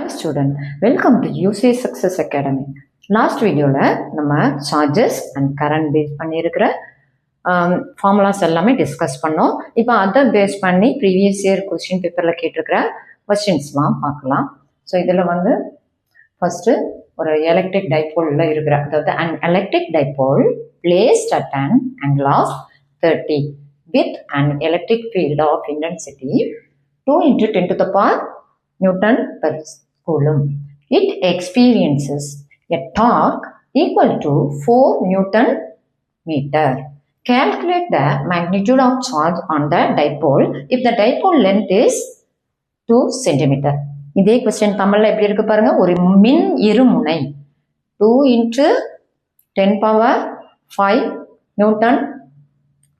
Student, welcome to UC Success Academy. Last video நம்ம charges and current base பண்ணியிருக்கிற formulas எல்லாமே discuss பண்ணோம். இப்போ அதை பேஸ் பண்ணி ப்ரீவியஸ் இயர் கொஸ்டின் பேப்பரில் கேட்டிருக்கிற கொஸ்டின்ஸ்லாம் பார்க்கலாம். ஸோ இதில் வந்து ஃபஸ்ட்டு ஒரு எலக்ட்ரிக் டைபோலில் இருக்கிற, அதாவது an electric dipole placed at an angle of 30 with an electric field of intensity 2 into 10 to the power Newton per coulomb. It experiences a torque equal to 4 Newton meter. Calculate the magnitude of charge on the dipole if the dipole length is 2 centimeter. இதே question தமிழ்ல எப்படி இருக்கு பாருங்க. ஒரு மின் இருமுனை 2 into 10 power 5 Newton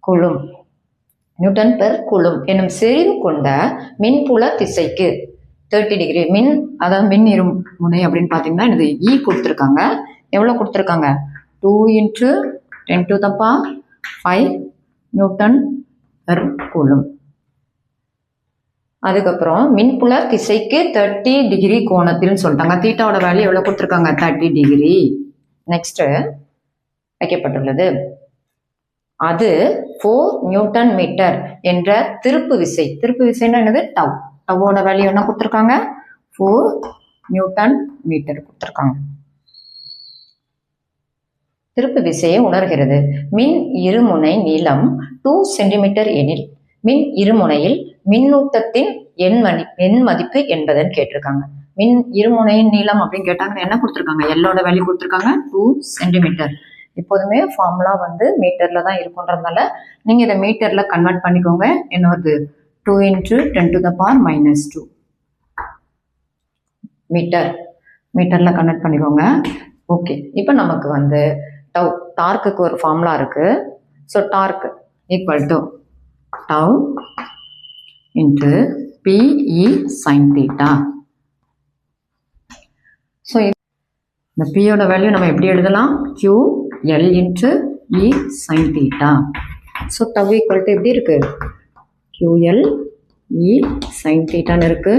coulomb, Newton per coulomb எனும் செறிவு கொண்ட மின்புல திசைக்கு 30 டிகிரி மின், அதாவது மின் இருமுனை அப்படின்னு பார்த்தீங்கன்னா இது இ கொடுத்துருக்காங்க. எவ்வளோ கொடுத்துருக்காங்க? 2 into 10 to the power 5 Newton per coulomb. அதுக்கப்புறம் மின்புல திசைக்கு 30 டிகிரி கோணத்தில் சொல்லிட்டாங்க. தீட்டாவோட வேல்யூ எவ்வளோ கொடுத்துருக்காங்க? 30 டிகிரி. நெக்ஸ்ட் வைக்கப்பட்டுள்ளது. அது 4 நியூட்டன் மீட்டர் என்ற திருப்பு விசை. திருப்பு விசைன்னா என்னது? டவ். டவோட வேல்யூ என்ன கொடுத்துருக்காங்க? 4 நியூட்டன் மீட்டர் கொடுத்துருக்காங்க. திருப்பு விசையை உணர்கிறது. மின் இருமுனை நீளம் 2 சென்டிமீட்டர் எனில் மின் இருமுனையில் மின்னூட்டத்தின் எண் மதிப்பு என்பதன்னு கேட்டிருக்காங்க. மின் இருமுனையின் நீளம் அப்படின்னு கேட்டாங்கன்னா என்ன கொடுத்துருக்காங்க? எல்லோட வேல்யூ கொடுத்துருக்காங்க 2 சென்டிமீட்டர். எப்போதுமே ஃபார்முலா வந்து மீட்டர்ல தான் இருக்குன்றதுனால நீங்க இதை மீட்டர்ல கன்வெர்ட் பண்ணிக்கோங்க. என்ன வருது? 2 into 10 to the power minus 2 metre. மீட்டர்ல கன்வெர்ட் பண்ணிக்கோங்க. ஓகே, இப்போ நமக்கு வந்து டார்க்குக்கு ஒரு ஃபார்முலா இருக்கு. So torque equal to tau into P E sine theta. So இந்த பியோட வேல்யூ நம்ம எப்படி எழுதலாம்? Q L into E sine theta. So tau equal to எப்படி இருக்கு? QL E sin தீட்டான்னு இருக்கு.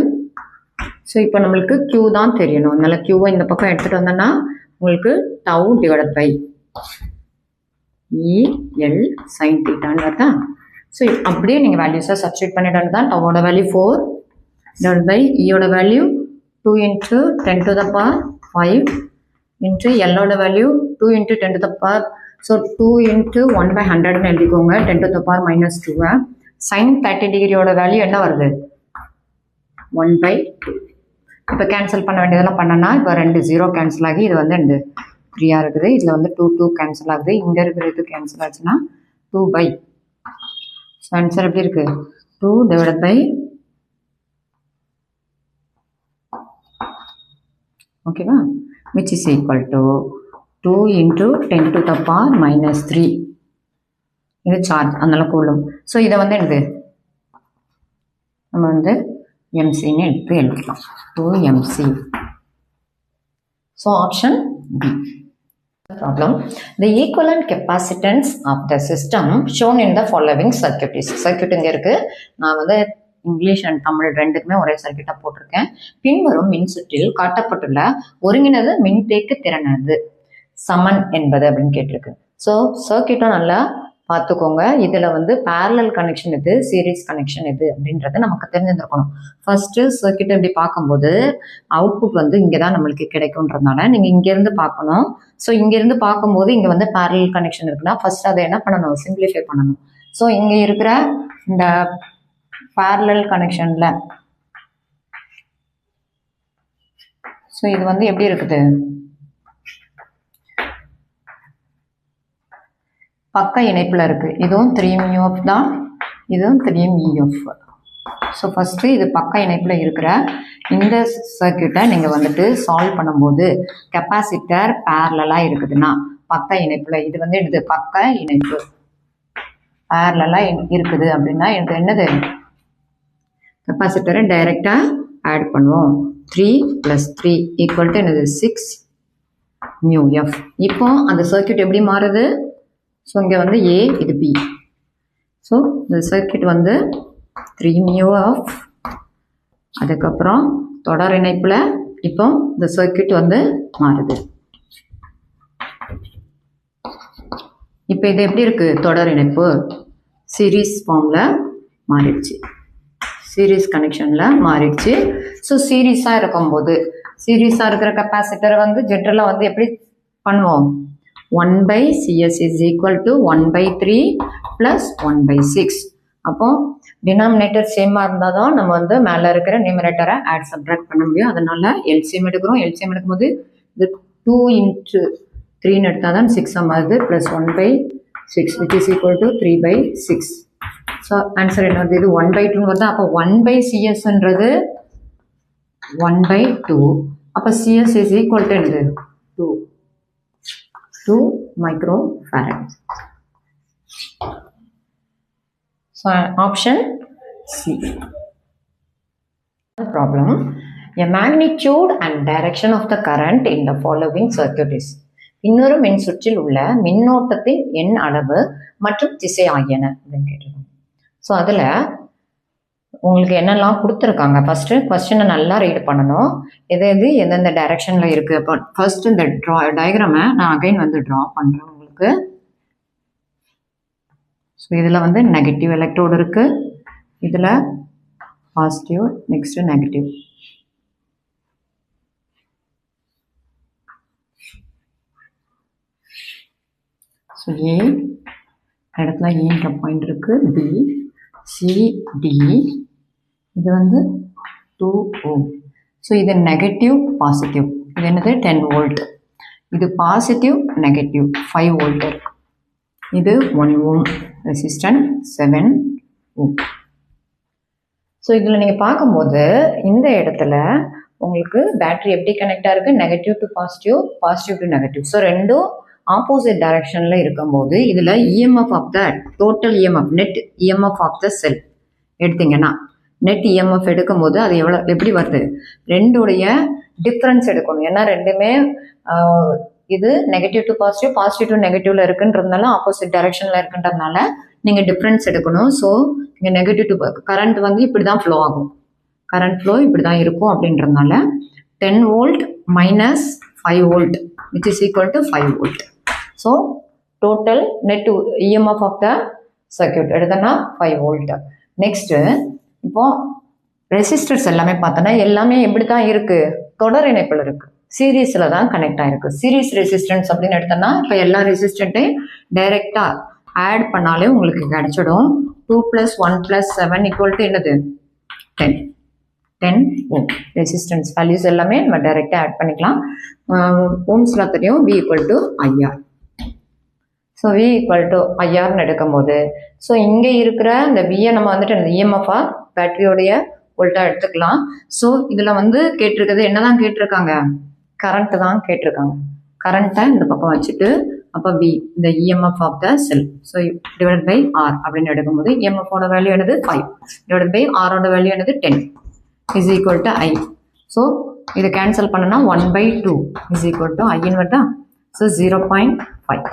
ஸோ இப்போ நம்மளுக்கு Q தான் தெரியணும். அதனால Qவை இந்த பக்கம் எடுத்துகிட்டு வந்தோன்னா உங்களுக்கு tau divided by EL sin தீட்டான்னு வருதா? ஸோ அப்படியே நீங்கள் வேல்யூஸை சப்ஸ்டியூட் பண்ணிட்டு தான் டவோட வேல்யூ 4 டிவைட் பை ஈயோட value 2 into 10 to the power 5 into Lோட value 2 into 10 to the power. So 2 into 1 by 100ன்னு எழுதிக்கோங்க. 10 to the power minus 2. sin 30 டிகிரியோட வேல்யூ என்ன வருது? 1/2. இப்போ கேன்சல் பண்ண வேண்டியதெல்லாம் பண்ணனா இப்போ 2 0 கேன்சல் ஆகி இது வந்து 3 இருக்குது. இதில் வந்து 2 2 கேன்சல் ஆகுது. இங்கே இருக்கிற இது கேன்சல் ஆச்சுன்னா 2/. ஸோ ஆன்சர் எப்படி இருக்கு? 2 டிவைடட் பை ஓகேவா, which is equal to 2 into 10 to the power minus 3. இது சார்ஜ், அதனால கூலும். ஸோ இதை வந்து என்னது நம்ம வந்து எம்சின்னு எடுத்து எழுதிக்கலாம். 2mc. So option B. Problem. The equivalent capacitance of the system shown in the following circuit is. Circuit இங்கே இருக்கு. நான் வந்து இங்கிலீஷ் அண்ட் தமிழ் ரெண்டுக்குமே ஒரே சர்க்யூட்டாக போட்டிருக்கேன். பின்வரும் மின்சுற்றில் காட்டப்பட்டுள்ள ஒருங்கிணைந்த மின்தேக்கு திறனது சமன் என்பது அப்படின்னு கேட்டிருக்கு. ஸோ சர்க்யூட்டும் நல்லா பார்த்துக்கோங்க. இதில் வந்து பேரலல் கனெக்ஷன் எது, சீரீஸ் கனெக்ஷன் எது அப்படின்றத நமக்கு தெரிஞ்சிருக்கணும். ஃபர்ஸ்ட் சர்க்யூட் இப்படி பார்க்கும்போது அவுட்புட் வந்து இங்கே தான் நம்மளுக்கு கிடைக்கும்ன்றதுனால நீங்கள் இங்கேருந்து பார்க்கணும். ஸோ இங்கேருந்து பார்க்கும்போது இங்கே வந்து பேரலல் கனெக்ஷன் இருக்குன்னா ஃபர்ஸ்ட் அதை என்ன பண்ணணும்? சிம்பிளிஃபை பண்ணணும். ஸோ இங்கே இருக்கிற இந்த பேரலல் கனெக்ஷனில் ஸோ இது வந்து எப்படி இருக்குது? பக்க இணைப்பில் இருக்குது. இதுவும் 3μF தான், இதுவும் 3μF. ஸோ ஃபஸ்ட்டு இது பக்க இணைப்பில் இருக்கிற இந்த சர்க்யூட்டை நீங்கள் வந்துட்டு சால்வ் பண்ணும்போது கெப்பாசிட்டர் பேரலாக இருக்குதுன்னா பக்க இணைப்பில் இது வந்து இது பக்க இணைப்பு பேரலாக இருக்குது அப்படின்னா எனக்கு என்னது? கெப்பாசிட்டரை டைரெக்டாக ஆட் பண்ணுவோம். 3 + 3 = என்னது? 6μF. இப்போ அந்த சர்க்யூட் எப்படி மாறுது? ஸோ இங்கே வந்து ஏ, இது பி. ஸோ இந்த சர்க்யூட் வந்து 3μF. அதுக்கப்புறம் தொடர் இணைப்பில் இப்போ இந்த சர்க்யூட் வந்து மாறுது. இப்போ இது எப்படி இருக்கு? தொடர் இணைப்பு சீரீஸ் ஃபார்ம்ல மாறிடுச்சு, சீரீஸ் கனெக்ஷன்ல மாறிடுச்சு. ஸோ சீரீஸாக இருக்கும்போது சீரீஸாக இருக்கிற கெப்பாசிட்டரை வந்து ஜென்ரலாக வந்து எப்படி பண்ணுவோம்? 1/CS is equal to 1/3 plus 1/6. அப்போ டினாமினேட்டர் சேமாக இருந்தால் தான் நம்ம வந்து மேலே இருக்கிற நியூமரேட்டரை ஆட் சப்ட்ராக்ட் பண்ண முடியும். அதனால எல்சிஎம் எடுக்கிறோம். எல்சிஎம் எடுக்கும்போது இது 2 into 3 எடுத்தால் தான் 6 ஆகுது, plus 1/6 which is equal to 3/6. So answer என்ன வருது? இது 1/2 வருது. அப்போ 1/CS-ன்றது 1/2. அப்போ CS is equal to என்னது? 2 microfarad. So option C. The problem: a magnitude and direction of the current in the following circuit is. இன்னொரு மின்சுற்றில் உள்ள மின்னோட்டத்தின் எண் அளவு மற்றும் திசை ஆகியன அப்படின்னு கேட்டிருக்காங்க. ஸோ அதில் உங்களுக்கு என்னெல்லாம் கொடுத்துருக்காங்க, ஃபஸ்ட்டு கொஸ்டினை நல்லா ரீட் பண்ணணும். எது எது எந்தெந்த டைரக்ஷனில் இருக்குது. அப்போ ஃபர்ஸ்ட் இந்த டயக்ராமை நான் அகைன் வந்து ட்ரா பண்ணுறேன் உங்களுக்கு. ஸோ இதில் வந்து நெகட்டிவ் எலக்ட்ரோடு இருக்குது, இதில் பாசிட்டிவ், நெக்ஸ்ட்டு நெகட்டிவ். ஸோ ஏ இடத்துல ஏன்ற பாயிண்ட் இருக்குது, பி, சி, டி. இது வந்து 2 ohm. ஸோ இது நெகட்டிவ் பாசிட்டிவ். இது என்னது? 10 volt. இது பாசிட்டிவ் நெகட்டிவ் 5 volt இருக்கு. இது 1 ohm ரெசிஸ்டன்ஸ் 7 ohm. ஸோ இதில் நீங்கள் பார்க்கும்போது இந்த இடத்துல உங்களுக்கு பேட்டரி எப்படி கனெக்டாக இருக்குது? Negative to positive, positive to negative. So ரெண்டும் ஆப்போசிட் டைரக்ஷனில் இருக்கும்போது இதில் EMF of the total EMF, net EMF of the cell எடுத்தீங்கன்னா நெட் இஎம்எஃப் எடுக்கும்போது அது எப்படி வருது? ரெண்டுடைய டிஃப்ரென்ஸ் எடுக்கணும். ஏன்னா ரெண்டுமே இது negative to positive, positive to நெகட்டிவ்ல இருக்குன்றதுனால ஆப்போசிட் டைரக்ஷனில் இருக்குன்றதுனால நீங்கள் டிஃப்ரென்ஸ் எடுக்கணும். ஸோ இங்கே நெகட்டிவ் டு கரண்ட் வந்து இப்படி தான் ஃப்ளோ ஆகும், கரண்ட் ஃப்ளோ இப்படி தான் இருக்கும். அப்படின்றதுனால 10 volt minus 5 volt which is equal to 5 volt. So total net EMF of the circuit எடுத்தோன்னா 5 volt. நெக்ஸ்ட்டு இப்போ ரெசிஸ்டர்ஸ் எல்லாமே பார்த்தோன்னா எல்லாமே எப்படி தான் இருக்குது? தொடர் இணைப்பில் இருக்குது, சீரீஸில் தான் கனெக்ட் ஆகிருக்கு. சீரீஸ் ரெசிஸ்டன்ஸ் அப்படின்னு எடுத்தோன்னா இப்போ எல்லா ரெசிஸ்டண்ட்டையும் டைரெக்டாக ஆட் பண்ணாலே உங்களுக்கு கிடைச்சிடும். 2 + 1 + 7 = என்னது? 10 ohm. ரெசிஸ்டன்ஸ் வேல்யூஸ் எல்லாமே நம்ம டைரெக்டாக ஆட் பண்ணிக்கலாம். ஓம்ஸில் தெரியும் V = IR. ஸோ V = IRன்னு எடுக்கும்போது ஸோ இங்கே இருக்கிற இந்த வியை நம்ம வந்துட்டு இஎம்எஃப்ஆ பேட்டரியோடைய வோல்ட்டாக எடுத்துக்கலாம். ஸோ இதில் வந்து கேட்டிருக்கிறது என்ன தான் கேட்டிருக்காங்க? கரண்ட்டு தான் கேட்டிருக்காங்க. கரண்ட்டை இந்த பக்கம் வச்சுட்டு அப்போ V இந்த EMF of the cell. So divide by R அப்படின்னு எடுக்கும்போது இஎம்எஃபோட வேல்யூ என்னது? 5 டிவைட் பை ஆரோட வேல்யூ என்னது? 10 is equal to I. So இதை கேன்சல் பண்ணனா 1/2 is equal to I வருதா? ஸோ 0.5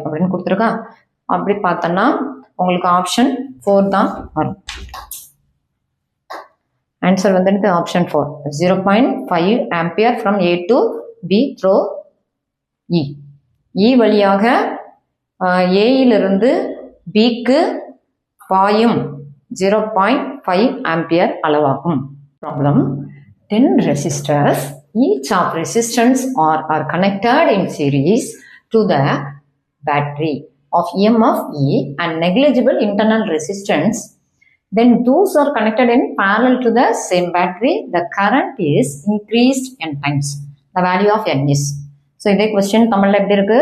அப்படின்னு கொடுத்துருக்கா. அப்படி பார்த்தோன்னா உங்களுக்கு ஆப்ஷன் 4 தான் வரும். ஆன்சர் வந்துட்டு option 4. 0.5 ampere from A to B throw E. E வழியாக ஏயிலிருந்து பிக்கு பாயும் 0.5 ஆம்பியர் அளவாகும். Problem: 10 resistors, each of resistance are connected in series to the battery of EMF E and negligible internal resistance. Then those are connected in parallel to the same battery. The current is increased n times. The value of n is. So இதே question தமிழ்ல எப்படி இருக்கு?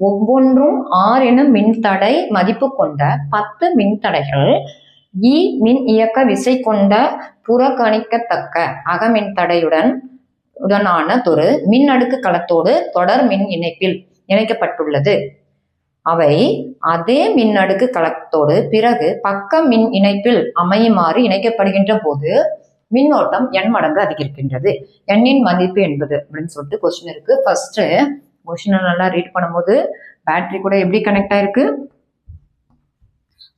ஒவ்வொன்றும் R எனும் மின்தடை மதிப்பு கொண்ட 10 மின்தடைகள் E மின் இயக்க விசை கொண்ட புறக்கணிக்கத்தக்க அகமின்தடையுடனான ஒரு மின் அடுக்கு களத்தோடு தொடர் மின் இணைப்பில் இணைக்கப்பட்டுள்ளது. அவை அதே மின் அடுக்கு களத்தோடு பிறகு பக்க மின் இணைப்பில் அமையுமாறு இணைக்கப்படுகின்ற போது மின்னோட்டம் n மடங்கு அதிகரிக்கின்றது. n-இன் மதிப்பு என்பது அப்படின்னு சொல்லிட்டு கொஸ்டின் இருக்கு. ஃபர்ஸ்ட் கொஸ்டினை நல்லா ரீட் பண்ணும்போது பேட்டரி கூட எப்படி கனெக்ட் ஆயிருக்கு?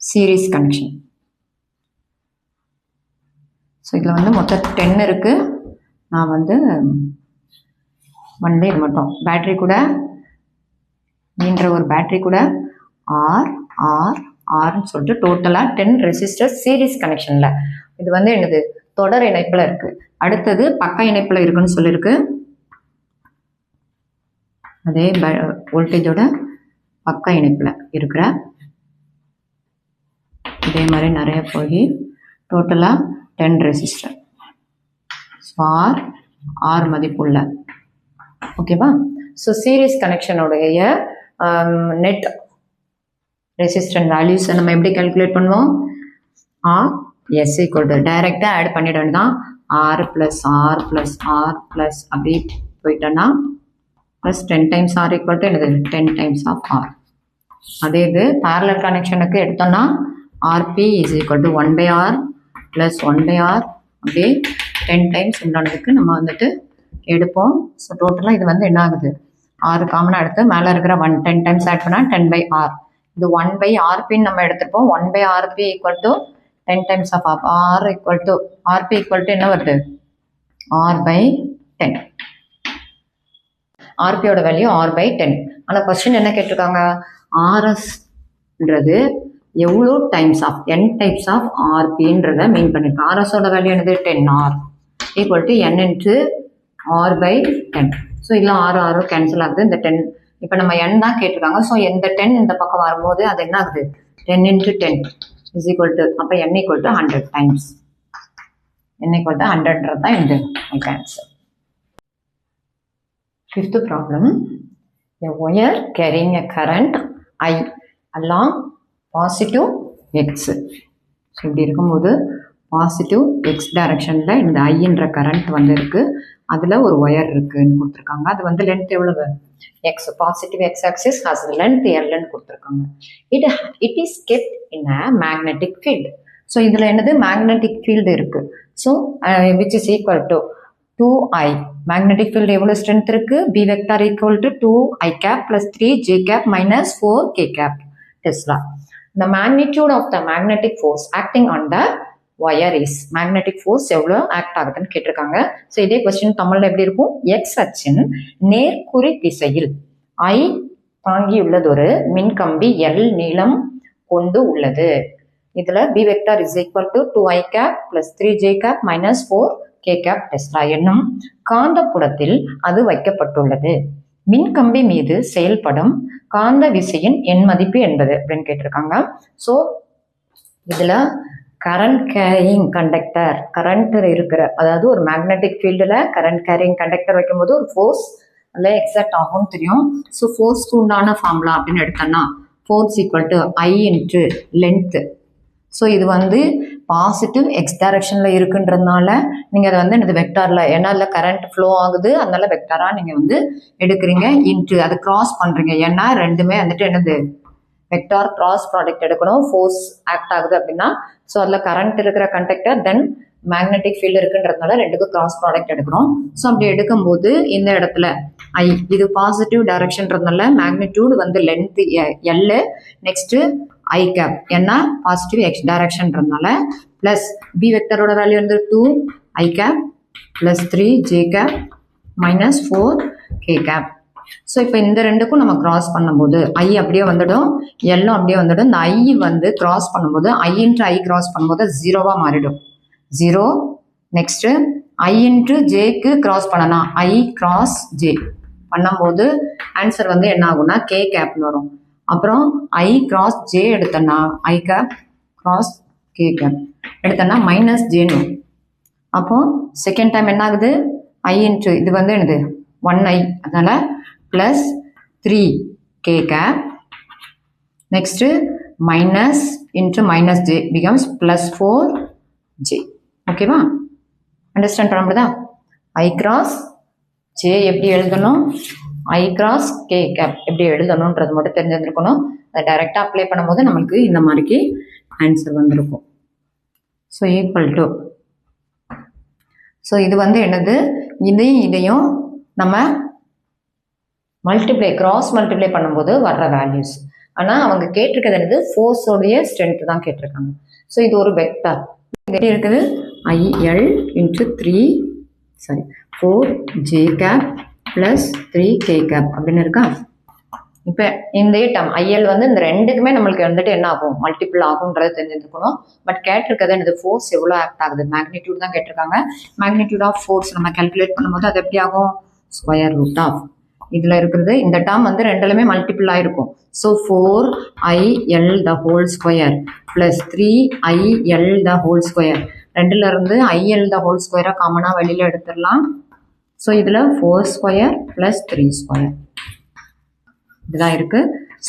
Series connection. ஸோ இதில் வந்து மொத்தம் 10 இருக்குது. நான் வந்து ஒன்லே இது மட்டும் பேட்ரி கூட நீன்ற ஒரு பேட்ரி கூட ஆர் ஆர் ஆர்ன்னு சொல்லிட்டு டோட்டலாக 10 ரெசிஸ்டர் சீரிஸ் கனெக்ஷனில். இது வந்து என்னது தொடர் இணைப்பில் இருக்குது. அடுத்தது பக்க இணைப்பில் இருக்குன்னு சொல்லியிருக்கு. அதே வோல்டேஜோட பக்க இணைப்பில் இருக்கிற இதே மாதிரி நிறைய போய் டோட்டலாக 10 ரெசிஸ்டர் ஆர் ஆர் மதிப்புள்ள. ஓகேவா? ஸோ சீரிஸ் கனெக்ஷனுடைய நெட் ரெசிஸ்டன்ஸ் வேல்யூஸை நம்ம எப்படி கால்குலேட் பண்ணுவோம்? ஆர் எஸ் ஈக்குவல் டு டைரெக்டாக ஆட் பண்ணிட வேண்டியதான். R plus R plus R plus அப்படி போயிட்டோன்னா plus 10 times R equal to என்னது 10 டைம்ஸ் ஆஃப் ஆர். அதே இது பேரலல் கனெக்ஷனுக்கு எடுத்தோன்னா R P is equal to 1/r plus 1/r அப்படியே 10 டைம்ஸ் உண்டானதுக்கு நம்ம வந்துட்டு எடுப்போம். ஸோ டோட்டலாக இது வந்து என்ன ஆகுது? ஆறு காமனாக எடுத்து மேலே இருக்கிற 10 டைம்ஸ் ஆட் பண்ணால் 10/r. இது 1/rpன்னு நம்ம எடுத்துப்போம். 1/rp equal to 10 times of R equal to R P equal to என்ன வருது? r/10. ஆர்பியோட வேல்யூ r/10. ஆனால் கொஸ்டின் என்ன கேட்டிருக்காங்க? ஆர்எஸ்ன்றது எவ்வளோ times of n types of ஆர்பின்றத மீன் பண்ணியிருக்கோம். ஆர்எஸோட வேல்யூ என்னது 10r equal to n into r/10. So இல்லை ஆறு கேன்சல் ஆகுது. இந்த 10 இப்போ நம்ம n தான் கேட்டிருக்காங்க. ஸோ இந்த 10 இந்த பக்கம் வரும்போது அது என்ன ஆகுது? 10 இன்ட்டு 10 இஸ் ஈக்குவல் டு அப்போ n equal to 100 times. n equal to 100ன்றது தான் இந்த answer. Fifth problem, a wire carrying a current I along positive x. So இப்படி இருக்கும்போது பாசிட்டிவ் எக்ஸ் டைரக்ஷனில் இந்த ஐன்ற கரண்ட் வந்து இருக்குது. அதில் ஒரு ஒயர் இருக்குன்னு கொடுத்துருக்காங்க. அது வந்து லென்த் எவ்வளவு? X positive X axis has length எல்ன்னு கொடுத்துருக்காங்க. It is kept in a magnetic field. So இதில் என்னது மேக்னெட்டிக் ஃபீல்டு இருக்குது. So which is equal to 2i. Magnetic field எவ்வளோ ஸ்ட்ரென்த் இருக்குது? B vector equal to 2i cap plus 3j cap minus 4k cap Tesla. The magnitude of the magnetic force acting on the wire is. magnetic force எவ்வளோ act ஆகுதுன்னு கேட்டிருக்காங்க. So இதே question தமிழில் எப்படி இருக்கும்? X அச்சின் நேர்குறி திசையில் ஐ தாங்கியுள்ளதொரு மின்கம்பி எல் நீளம் கொண்டு உள்ளது. இதில் B vector is equal to 2i cap plus 3j cap minus 4k cap Tesla என்னும் காந்தப்புலத்தில் அது வைக்கப்பட்டுள்ளது. மின்கம்பி மீது செயல்படும் காந்த விசையின் எண் மதிப்பு என்பது அப்படின்னு கேட்டிருக்காங்க. ஸோ இதில் கரண்ட் கேரியிங் கண்டக்டர், கரண்ட் இருக்கிற அதாவது ஒரு மேக்னெட்டிக் ஃபீல்டில் கரண்ட் கேரியிங் கண்டக்டர் வைக்கும்போது ஒரு ஃபோர்ஸ் அதில் எக்ஸாக்ட் ஆகும்னு தெரியும். ஸோ ஃபோர்ஸ்க்கு உண்டான ஃபார்முலா அப்படின்னு எடுத்தோன்னா force equal to I into length. So இது வந்து பாசிட்டிவ் எக்ஸ் டைரக்ஷனில் இருக்குன்றதுனால நீங்கள் அதை வந்து இந்த வெக்டாரில் ஏன்னா அதில் கரண்ட் ஃப்ளோ ஆகுது, அதனால வெக்டாராக நீங்கள் வந்து எடுக்கிறீங்க. இன்ட்டு அது கிராஸ் பண்ணுறீங்க. ஏன்னா ரெண்டுமே வந்துட்டு என்னது வெக்டார் கிராஸ் ப்ராடக்ட் எடுக்கணும். ஃபோர்ஸ் ஆக்ட் ஆகுது அப்படின்னா ஸோ அதில் கரண்ட் இருக்கிற கண்டக்டர் தென் மேக்னெட்டிக் ஃபீல்டு இருக்குன்றதுனால ரெண்டுக்கும் கிராஸ் ப்ராடக்ட் எடுக்கிறோம். ஸோ அப்படி எடுக்கும்போது இந்த இடத்துல ஐ இது பாசிட்டிவ் டைரக்ஷன்றதுனால மேக்னிடியூட் வந்து length L, next I cap ஏன்னா பாசிட்டிவ் எக்ஸ் டைரக்ஷன்றதுனால ப்ளஸ் பி வெக்டரோட வேல்யூ வந்து 2i cap plus 3j cap minus 4k cap. ஸோ இப்போ இந்த ரெண்டுக்கும் நம்ம கிராஸ் பண்ணும்போது ஐ அப்படியே வந்துடும், எல்லும் அப்படியே வந்துடும். இந்த ஐ வந்து கிராஸ் பண்ணும்போது ஐ இன்ட்டு ஐ கிராஸ் பண்ணும்போது ஜீரோவாக மாறிடும். 0 நெக்ஸ்ட்டு ஐ இன்ட்டு ஜேக்கு கிராஸ் பண்ணலாம். ஐ கிராஸ் ஜே பண்ணும்போது ஆன்சர் வந்து என்ன ஆகும்னா கே கேப்னு வரும். அப்புறம் ஐ கிராஸ் ஜே எடுத்தோன்னா ஐ கேப் கிராஸ் கே கேப் எடுத்தோன்னா மைனஸ் ஜேன்னு. அப்போ செகண்ட் டைம் என்ன ஆகுது? ஐ இன்ட்டு இது வந்து என்னது 1i அதனால் plus 3k cap next minus into minus J becomes plus 4j. ஓகேவா? அண்டர்ஸ்டாண்ட் பண்ண முடியுதா? ஐ கிராஸ் ஜே எப்படி எழுதணும், ஐ கிராஸ் கே கேப் எப்படி எழுதணுன்றது மட்டும் தெரிஞ்சிருக்கணும். அதை டைரெக்டாக அப்ளை பண்ணும்போது நம்மளுக்கு இந்த மாதிரிக்கு ஆன்சர் வந்திருக்கும். ஸோ ஈக்குவல் டு ஸோ இது வந்து என்னது இதையும் நம்ம மல்டிப்ளை கிராஸ் மல்டிப்ளை பண்ணும்போது வர்ற வேல்யூஸ். ஆனால் அவங்க கேட்டிருக்கிறது என்னது ஃபோர்ஸோடைய ஸ்ட்ரென்த் தான் கேட்டிருக்காங்க. ஸோ இது ஒரு வெக்டார். இது எப்படி இருக்குது? IL into 4j cap plus 3k cap அப்படின்னு இருக்கா. இப்போ இந்த டேர்ம் IL வந்து இந்த ரெண்டுக்குமே நம்மளுக்கு வந்துட்டு என்ன ஆகும், மல்டிபிள் ஆகும்ன்றது தெரிஞ்சுக்கணும். பட் கேட்டிருக்கிறது என்னது, ஃபோர்ஸ் எவ்வளோ ஆக்ட் ஆகுது, மேக்னிடியூட் தான் கேட்டிருக்காங்க. மேக்னிடியூட் ஆஃப் ஃபோர்ஸ் நம்ம கால்குலேட் பண்ணும்போது அது எப்படி ஆகும், ஸ்கொயர் ரூட் ஆஃப் இதில் இருக்கிறது இந்த டேர்ம் வந்து ரெண்டுலையுமே மல்டிபிள் ஆயிருக்கும். So 4IL the whole square plus 3IL the whole square, ரெண்டுல இருந்து IL the whole square காமனாக வெளியில் எடுத்துடலாம். ஸோ இதில் 4 ஸ்கொயர் ப்ளஸ் 3 ஸ்கொயர் இதுதான் இருக்கு.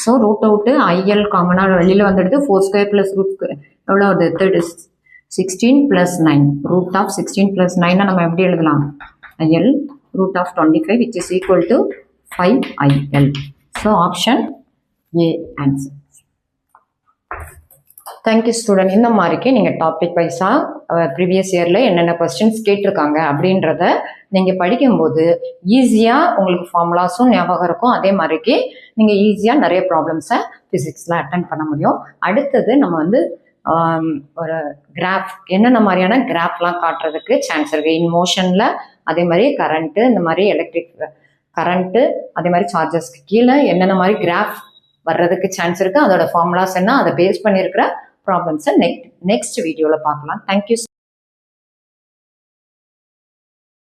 ஸோ ரூட் அவுட்டு IL காமனாக வெளியில் வந்துடுது. 4 ஸ்கொயர் ப்ளஸ் ரூட் எவ்வளோ வருது, 16 + 9. ரூட் ஆஃப் 16 + 9 நம்ம எப்படி எழுதலாம், IL root of 25 which is equal to 5IL. So option A answer. Thank you student. இந்த மாதிரிக்கு நீங்கள் டாபிக் வைஸாக ப்ரீவியஸ் இயரில் என்னென்ன கொஸ்டின்ஸ் கேட்டிருக்காங்க அப்படின்றத நீங்கள் படிக்கும்போது ஈஸியாக உங்களுக்கு ஃபார்முலாஸும் ஞாபகம் இருக்கும். அதே மாதிரிக்கு நீங்கள் ஈஸியாக நிறைய ப்ராப்ளம்ஸை ஃபிசிக்ஸில் அட்டன் பண்ண முடியும். அடுத்தது நம்ம வந்து ஒரு கிராஃப், என்னென்ன மாதிரியான கிராஃப்லாம் காட்டுறதுக்கு சான்ஸ் இருக்குது இன் மோஷனில், அதே மாதிரி கரண்ட்டு, இந்த மாதிரி எலக்ட்ரிக் கரண்ட்டு, அதே மாதிரி சார்ஜஸ்க்கு கீழே என்னென்ன மாதிரி கிராஃப் வர்றதுக்கு சான்ஸ் இருக்குது, அதோட ஃபார்முலாஸ் என்ன, அதை பேஸ் பண்ணியிருக்கிற ப்ராப்ளம்ஸை நெக்ஸ்ட் வீடியோவில் பார்க்கலாம். தேங்க்யூ.